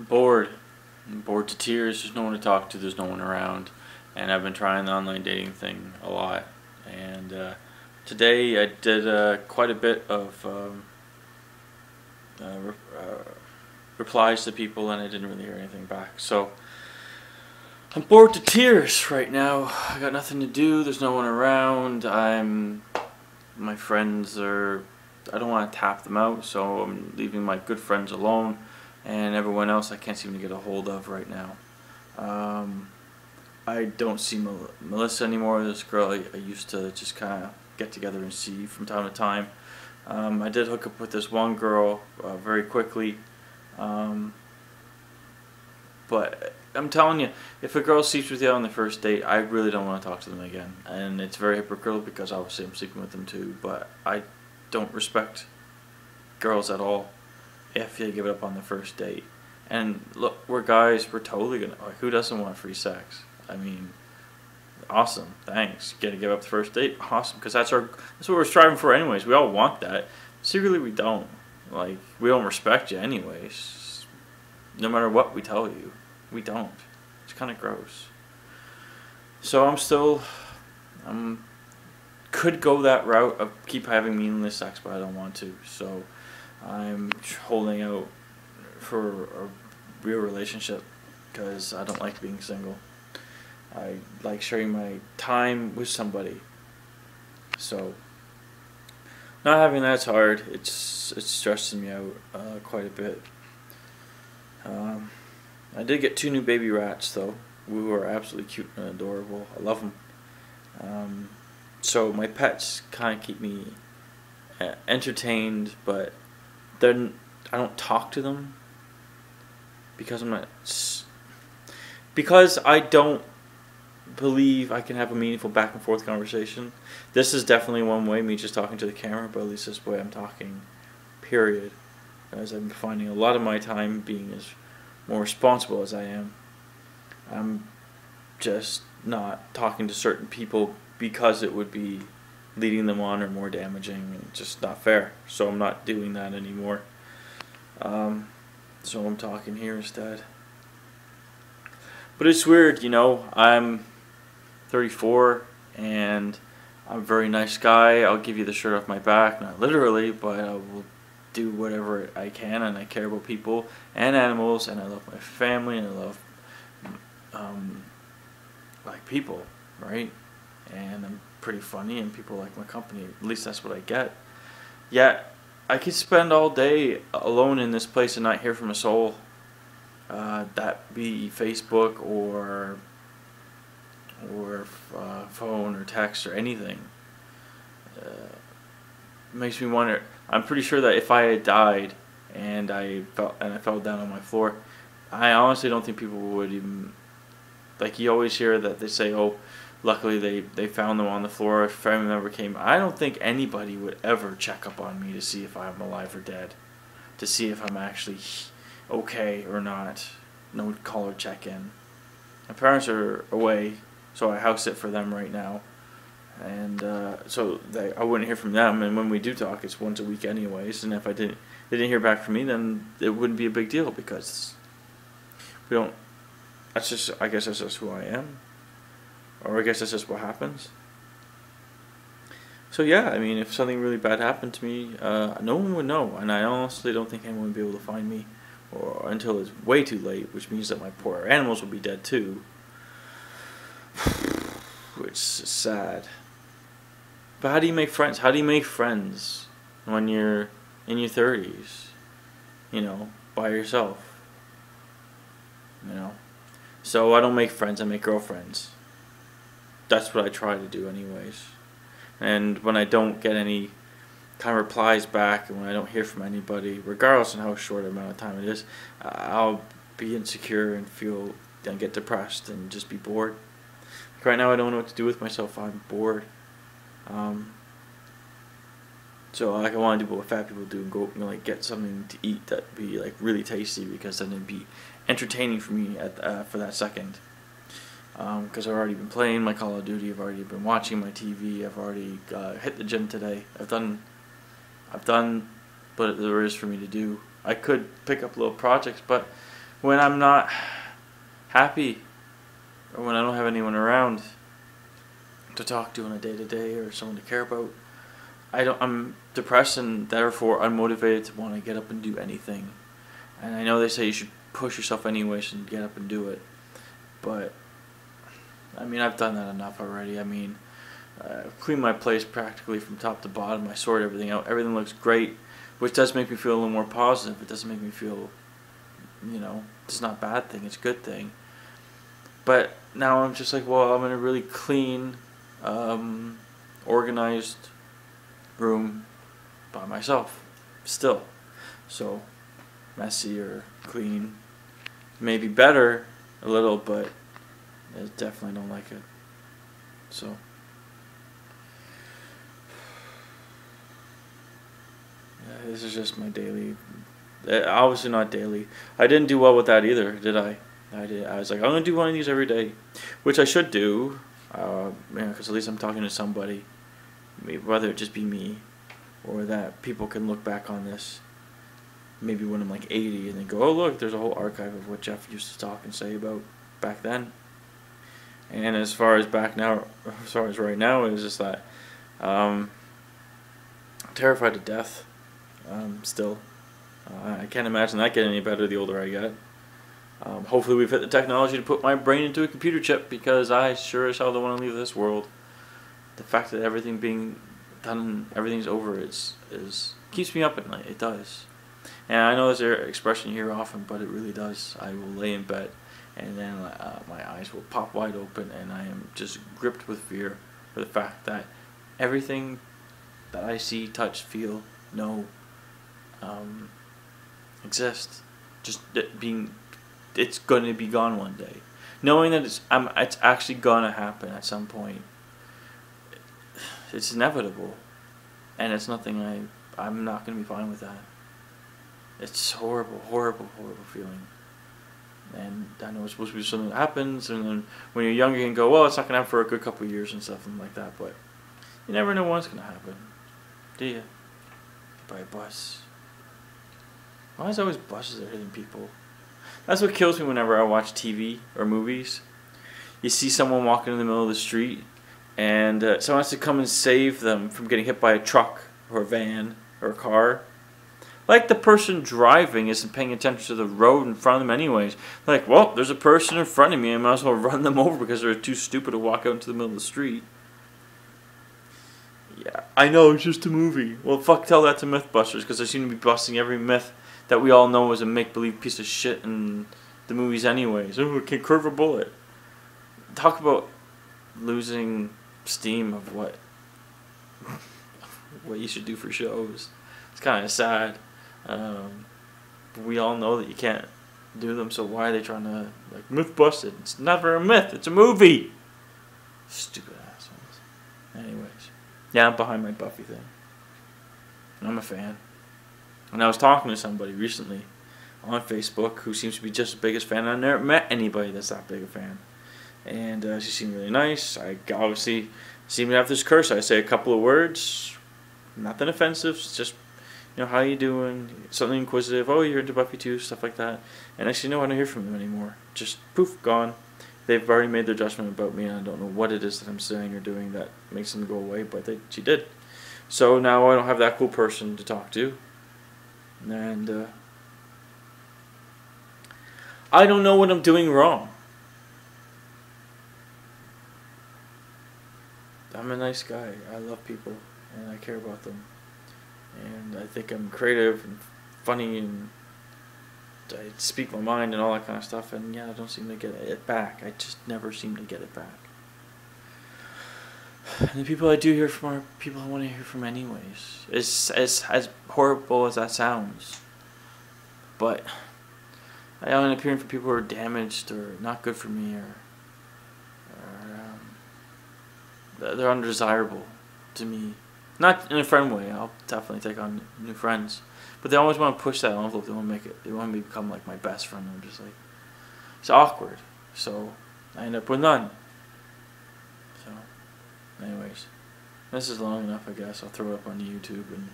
Bored. I'm bored to tears. There's no one to talk to. There's no one around. And I've been trying the online dating thing a lot. And today I did quite a bit of replies to people, and I didn't really hear anything back. So I'm bored to tears right now. I got nothing to do. There's no one around. My friends are. I don't want to tap them out, so I'm leaving my good friends alone, and everyone else I can't seem to get a hold of right now. I don't see Melissa anymore. This girl I used to just kind of get together and see from time to time. I did hook up with this one girl very quickly, but I'm telling you, if a girl sleeps with you on the first date, I really don't want to talk to them again. And it's very hypocritical because obviously I'm sleeping with them too, but I don't respect girls at all if they give it up on the first date. And look, we're guys, we're totally gonna, like, who doesn't want free sex? I mean, awesome, thanks. Gonna give up the first date? Awesome, because that's what we're striving for anyways. We all want that. Secretly we don't. Like, we don't respect you anyways. No matter what we tell you, we don't. It's kind of gross. So could go that route of keep having meaningless sex, but I don't want to. So I'm holding out for a real relationship because I don't like being single. I like sharing my time with somebody. So not having that's hard. It's stressing me out quite a bit. I did get 2 new baby rats though, who are absolutely cute and adorable. I love them. So my pets kind of keep me entertained, but then I don't talk to them because I don't believe I can have a meaningful back and forth conversation. This is definitely one way, me just talking to the camera, but at least this way I'm talking, period. As I'm finding a lot of my time being as more responsible as I am. I'm just not talking to certain people because it would be leading them on or more damaging and just not fair. So I'm not doing that anymore. So I'm talking here instead. But it's weird, you know, I'm 34 and I'm a very nice guy. I'll give you the shirt off my back, not literally, but I will do whatever I can, and I care about people and animals, and I love my family, and I love like people, right? And I'm pretty funny, and people like my company. At least that's what I get. Yet I could spend all day alone in this place and not hear from a soul. That be Facebook or phone or text or anything. Makes me wonder. I'm pretty sure that if I had died and I fell down on my floor, I honestly don't think people would even, like, you always hear that they say, oh, luckily they found them on the floor, a family member came. I don't think anybody would ever check up on me to see if I'm alive or dead, to see if I'm actually okay or not. No one call or check in. My parents are away, so I house sit for them right now. And so I wouldn't hear from them, and when we do talk, it's once a week anyways. And if they didn't hear back from me, then it wouldn't be a big deal because we don't. That's just, I guess that's just who I am, or I guess that's just what happens. So yeah, I mean, if something really bad happened to me, no one would know, and I honestly don't think anyone would be able to find me, or until it's way too late, which means that my poor animals will be dead too, which is sad. But how do you make friends? How do you make friends when you're in your 30s? You know, by yourself. You know? So I don't make friends, I make girlfriends. That's what I try to do anyways. And when I don't get any kind of replies back, and when I don't hear from anybody, regardless of how short amount of time it is, I'll be insecure and get depressed and just be bored. Like right now I don't know what to do with myself. I'm bored. So like I want to do what fat people do and go, you know, like get something to eat that be like really tasty, because then it'd be entertaining for me for that second. Because I've already been playing my Call of Duty, I've already been watching my TV, I've already hit the gym today. I've done what there is for me to do. I could pick up little projects, but when I'm not happy, or when I don't have anyone around to talk to on a day-to-day or someone to care about, I'm depressed and therefore unmotivated to want to get up and do anything. And I know they say you should push yourself anyways and get up and do it, but I mean, I've done that enough already. I mean, cleaned my place practically from top to bottom. I sorted everything out. Everything looks great, which does make me feel a little more positive. It doesn't make me feel, it's not a bad thing. It's a good thing. But now I'm just like, well, I'm in a really clean, organized room by myself still. So messy or clean, maybe better a little, but I definitely don't like it. So yeah, this is just my daily. Obviously not daily. I didn't do well with that either, did I? I did. I was like, I'm gonna do one of these every day, which I should do, because at least I'm talking to somebody, whether it just be me, or that people can look back on this, maybe when I'm like 80, and they go, oh look, there's a whole archive of what Jeff used to talk and say about back then. And as far as right now, it's just that I'm terrified to death. Still, I can't imagine that getting any better the older I get. Hopefully we've hit the technology to put my brain into a computer chip, because I sure as hell don't want to leave this world. The fact that everything being done, everything's over, is keeps me up at night. It does. And I know there's an expression here often, but it really does. I will lay in bed, and then my eyes will pop wide open, and I am just gripped with fear for the fact that everything that I see, touch, feel, know, exist, just it's going to be gone one day. Knowing that it's actually going to happen at some point. It's inevitable, and it's nothing I'm not going to be fine with that. It's horrible, horrible, horrible feeling. And I know it's supposed to be something that happens, and then when you're younger you can go, well, it's not going to happen for a good couple of years and stuff like that, but you never know when it's going to happen, do you? By a bus. Why is it always buses that are hitting people? That's what kills me whenever I watch TV or movies. You see someone walking in the middle of the street, and someone has to come and save them from getting hit by a truck or a van or a car. Like the person driving isn't paying attention to the road in front of them anyways. Like, well, there's a person in front of me, I might as well run them over because they're too stupid to walk out into the middle of the street. Yeah, I know, it's just a movie. Well, fuck, tell that to Mythbusters, because they seem to be busting every myth that we all know is a make-believe piece of shit in the movies anyways. Oh, it can curve a bullet. Talk about losing steam of what you should do for shows. It's kind of sad. We all know that you can't do them, so why are they trying to, like, myth busted? It's never a myth, it's a movie. Stupid assholes. Anyways, yeah, I'm behind my Buffy thing. I'm a fan. And I was talking to somebody recently on Facebook who seems to be just as big a fan. I've never met anybody that's that big a fan. And she seemed really nice. I obviously seem to have this curse. I say a couple of words, nothing offensive, it's just, how you doing? Something inquisitive. Oh, you're into Buffy too, stuff like that. And actually, no, I don't hear from them anymore. Just poof, gone. They've already made their judgment about me, and I don't know what it is that I'm saying or doing that makes them go away, but she did. So now I don't have that cool person to talk to. And I don't know what I'm doing wrong. I'm a nice guy. I love people, and I care about them. And I think I'm creative and funny, and I speak my mind and all that kind of stuff. And yeah, I don't seem to get it back. I just never seem to get it back. And the people I do hear from are people I want to hear from anyways. It's as horrible as that sounds. But I end up hearing from people who are damaged or not good for me, or they're undesirable to me. Not in a friend way. I'll definitely take on new friends. But they always want to push that envelope. They want to make it. They want me to become like my best friend. I'm just like, it's awkward. So I end up with none. So, anyways, this is long enough, I guess. I'll throw it up on YouTube and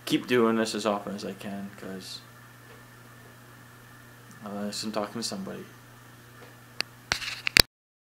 keep doing this as often as I can, because unless I'm talking to somebody.